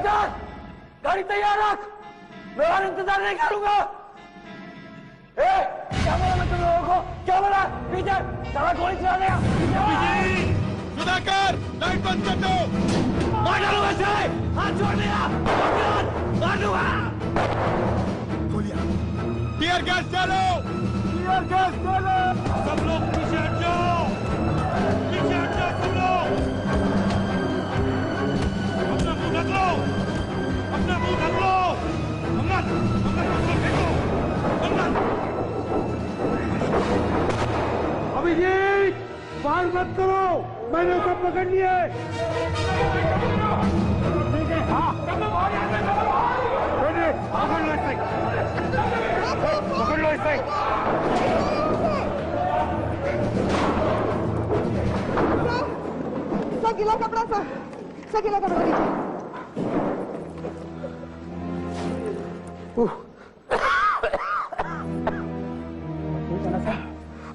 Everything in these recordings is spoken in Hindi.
इंस्पेक्टर, गाड़ी तैयार रख, मैं और इंतजार नहीं करूंगा। क्या बोला मैं तुम लोगों को? क्या बोला? पीछे साला गोली चला देगा। सुधाकर, लाइट बंद कर दो। मार डालूंगा इसे, हाथ छोड़ दिया, मार दूंगा। गोलियां, टीयर गैस डालो, टीयर गैस डालो। सब लोग पीछे हट जाओ, पीछे हट जाओ सब लोग। अपना मुंह ढक लो, अपना मुंह ढक लो। अंगद, अंगद फेंको, अंगद। अभिजीत, फायर मत करो, मैंने उसे पकड़ लिया है। ठीक है, हाँ, पकड़ लो इसे, पकड़ लो इसे। सर गीला कपड़ा, सर गीला कपड़ा दीजिए।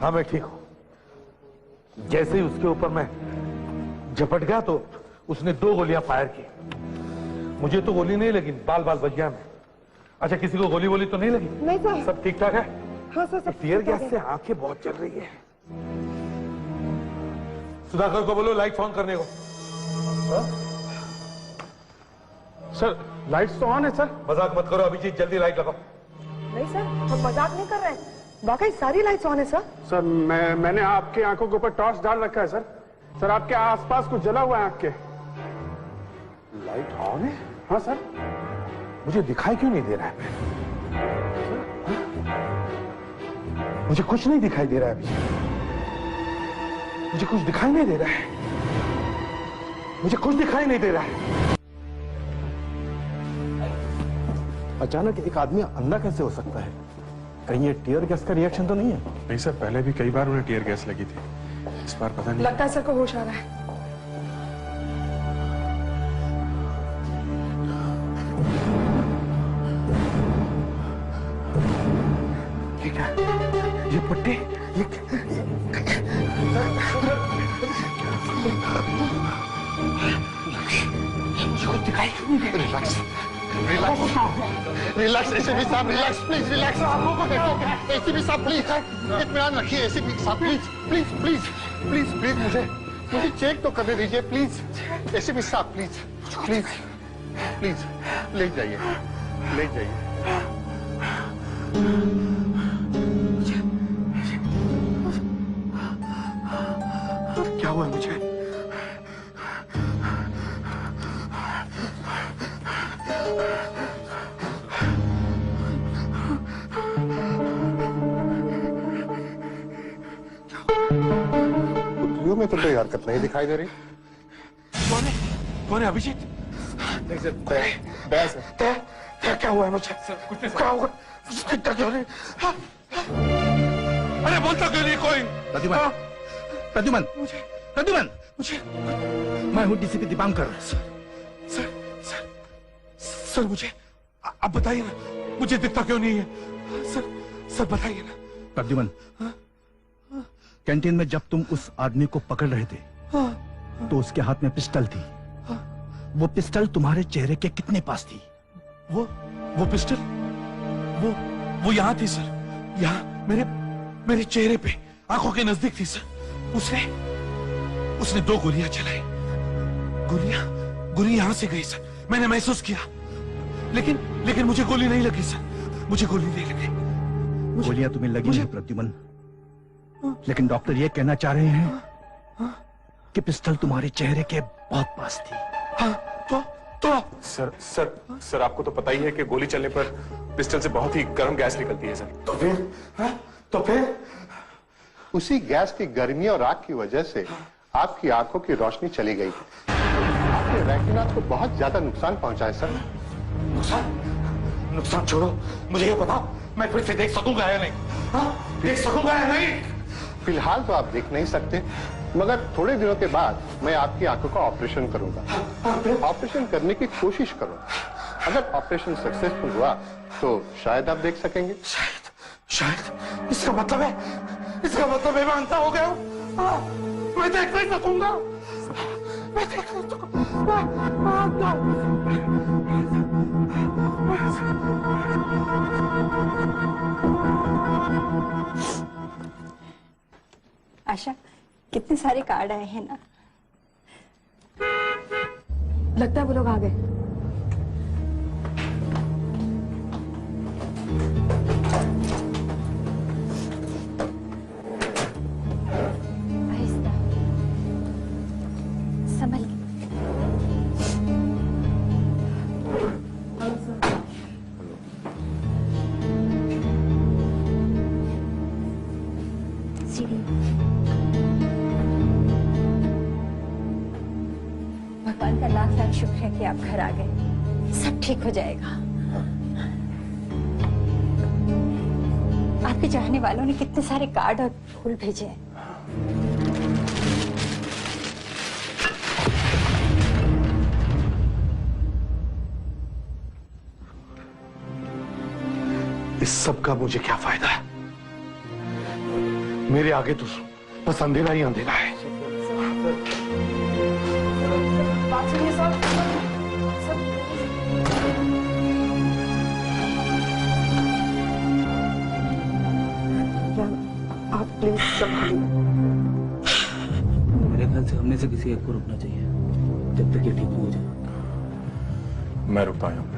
हाँ मैं ठीक हूं। जैसे ही उसके ऊपर मैं झपट गया तो उसने 2 गोलियां फायर की। मुझे तो गोली नहीं लगी, बाल बाल बच गया मैं। अच्छा, किसी को गोली वोली तो नहीं लगी? नहीं सर, सब ठीक ठाक है? हाँ सर, सब टीयर गैस से आंखें बहुत चल रही है। सुधाकर को बोलो लाइट ऑन करने को। सर लाइट्स तो ऑन है सर। मजाक मत करो अभिजीत, जल्दी लाइट लगाओ। नहीं सर, हम मजाक नहीं कर रहे हैं, वाकई सारी लाइट्स ऑन है सर। सर मैंने आपकी आंखों के ऊपर टॉर्च डाल रखा है सर। सर आपके आसपास कुछ जला हुआ है आंख के। लाइट ऑन है? हाँ सर। मुझे दिखाई क्यों नहीं दे रहा है? मुझे कुछ नहीं दिखाई दे रहा है अभिजीत, मुझे कुछ दिखाई नहीं दे रहा है, मुझे कुछ दिखाई नहीं दे रहा है। अचानक एक आदमी अंधा कैसे हो सकता है? कहीं ये टीयर गैस का रिएक्शन तो नहीं है? नहीं सर, पहले भी कई बार उन्हें टीयर गैस लगी थी, इस बार पता नहीं। लगता है सर को होश आ रहा है। ये पट्टी, ये मुझे कुछ दिखाई क्यों नहीं दे रहा? रिलैक्स, रिलैक्स, रिलैक्स, एसीपी साहब रिलैक्स, प्लीज रिलैक्स। एसीपी साहब प्लीज इत्मीनान रखिए। एसीपी साहब please please please please please मुझे चेक तो करने दीजिए प्लीज। एसीपी साहब प्लीज प्लीज प्लीज ले जाइए, ले जाइए। क्या हुआ मुझे? पुतलियों में तो कोई हरकत नहीं दिखाई दे रही। कौन है अभिजीत? नहीं सर, क्या हुआ है मुझे? क्या हुआ? क्यों नहीं? अरे बोलता क्यों नहीं कोई? प्रद्युमन, प्रद्युमन, प्रद्युमन, मुझे मैं हूँ डीसीपी दीपांकर। सर मुझे अब बताइए ना, मुझे दिखता क्यों नहीं है? सर बताइए ना। प्रद्युमन, कैंटीन में जब तुम उस आदमी को पकड़ रहे थे तो उसके हाथ में पिस्टल थी। वो पिस्टल तुम्हारे चेहरे के कितने पास थी? वो पिस्टल वो यहाँ थी सर, यहाँ मेरे चेहरे पे, आंखों के नजदीक थी सर। उसने 2 गोलियां चलाई। गोली यहां से गई सर, मैंने महसूस किया, लेकिन मुझे गोली नहीं लगी सर, मुझे गोली नहीं लगी। गोलियां तुम्हें लगी हैं प्रद्युमन, लेकिन डॉक्टर ये कहना चाह रहे हैं कि पिस्टल तुम्हारे चेहरे के बहुत पास थी। हाँ, तो सर आपको तो पता ही है कि गोली चलने पर पिस्टल से बहुत ही गर्म गैस निकलती है सर। तो फिर उसी गैस की गर्मी और आग की वजह से आपकी आंखों की रोशनी चली गई। आपके रेटिना को बहुत ज्यादा नुकसान पहुंचा है सर। नुकसान छोड़ो, मुझे ये बताओ मैं फिर से देख सकूंगा या नहीं? देख सकूंगा या नहीं? फिलहाल तो आप देख नहीं सकते, मगर थोड़े दिनों के बाद मैं आपकी आंखों का ऑपरेशन करूंगा। ऑपरेशन करने की कोशिश करूंगा। अगर ऑपरेशन सक्सेसफुल हुआ तो शायद आप देख सकेंगे। शायद इसका मतलब है मैं अंधा हो गया हूँ। मैं देख नहीं सकूंगा। मैं देख नहीं सकूंगा। आशा, कितने सारे कार्ड आए हैं ना। लगता है वो लोग आ गए। आहिस्ता, संभल के। सीढ़ी। भगवान का लाख लाख शुक्र है कि आप घर आ गए। सब ठीक हो जाएगा। आपके चाहने वालों ने कितने सारे कार्ड और फूल भेजे हैं। इस सब का मुझे क्या फायदा है? मेरे आगे तो बस अंधेरा ही अंधेरा है। बात सुनिए सर। आप प्लीज संभालिए। मेरे ख्याल से हमने से किसी एक को रुकना चाहिए जब तक ये ठीक नहीं हो जाए। मैं रुकता हूं।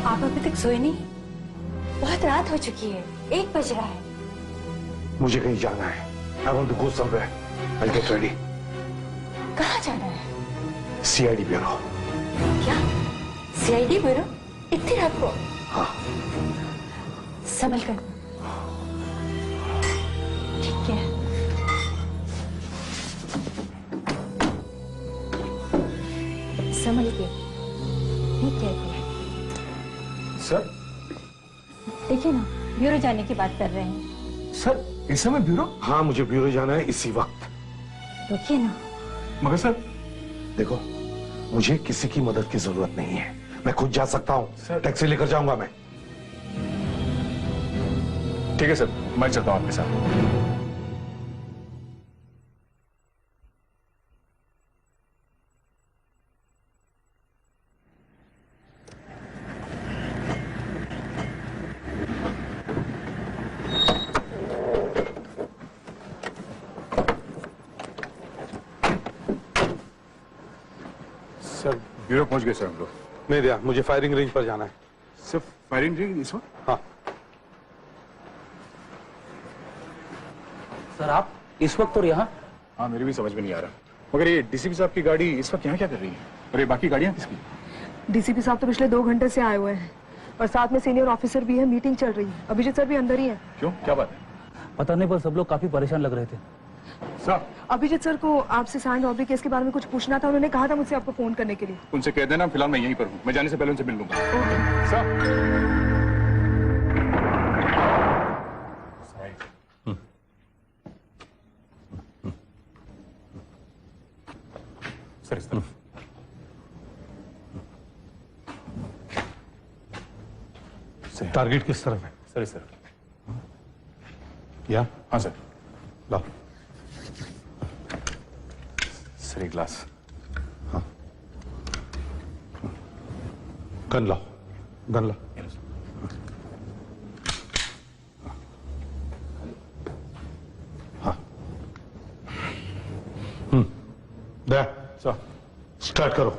आप अभी तक सोए नहीं? बहुत रात हो चुकी है, 1 बज रहा है। मुझे कहीं जाना है। I want to go somewhere. I'll get ready. कहाँ जाना है? CID bureau. क्या? CID bureau? इतनी रात को? हाँ। संभल कर। ठीक है। संभल के। ठीक है। सर, देखिए ना, ब्यूरो जाने की बात कर रहे हैं। सर इस समय ब्यूरो? हाँ, मुझे ब्यूरो जाना है इसी वक्त। देखिए ना। मगर सर, देखो, मुझे किसी की मदद की जरूरत नहीं है। मैं खुद जा सकता हूँ। टैक्सी लेकर जाऊंगा मैं। ठीक है सर, मैं चलता हूँ आपके साथ। सर, ब्यूरो पहुंच गए सर हम लोग। नहीं दिया, मुझे फायरिंग रेंज पर जाना है। सिर्फ फायरिंग रेंज इस वक्त? हाँ। सर आप इस वक्त और यहाँ? हाँ, मेरी भी समझ में नहीं आ रहा। मगर ये डीसीपी साहब की गाड़ी इस वक्त यहाँ क्या कर रही है? और ये बाकी गाड़ियाँ किसकी? डीसीपी साहब तो पिछले 2 घंटे से आए हुए हैं और साथ में सीनियर ऑफिसर भी है। मीटिंग चल रही है। अभिजीत सर भी अंदर ही है। क्यों, क्या बात है? पता नहीं, पर सब लोग काफी परेशान लग रहे थे। साहब, अभिजीत सर को आपसे सैंड रॉबरी केस के बारे में कुछ पूछना था। उन्होंने कहा था मुझसे आपको फोन करने के लिए। उनसे कह देना फिलहाल मैं यहीं पर हूँ। मैं जाने से पहले उनसे मिल लूंगा। साहब, सर इस तरफ। टारगेट किस तरफ है? सर इस तरफ। या? हाँ सर। लाओ। सर एक ग्लास। हाँ। गन लाओ, गन लाओ। हाँ। दे। सर, स्टार्ट करो।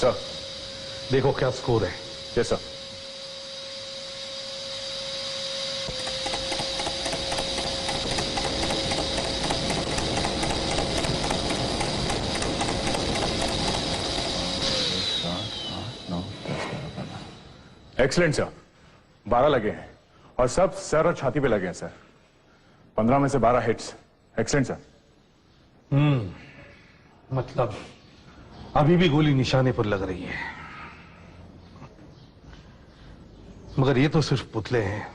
सर। देखो क्या स्कोर है। Yes sir. Excellent sir. 12 लगे हैं और सब सर और छाती पे लगे हैं सर। 15 में से 12 हिट्स। Excellent sir. मतलब अभी भी गोली निशाने पर लग रही है, मगर ये तो सिर्फ पुतले हैं।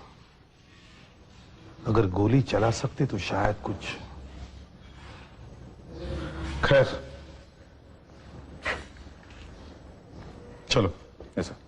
अगर गोली चला सकते तो शायद कुछ। खैर चलो। Yes sir.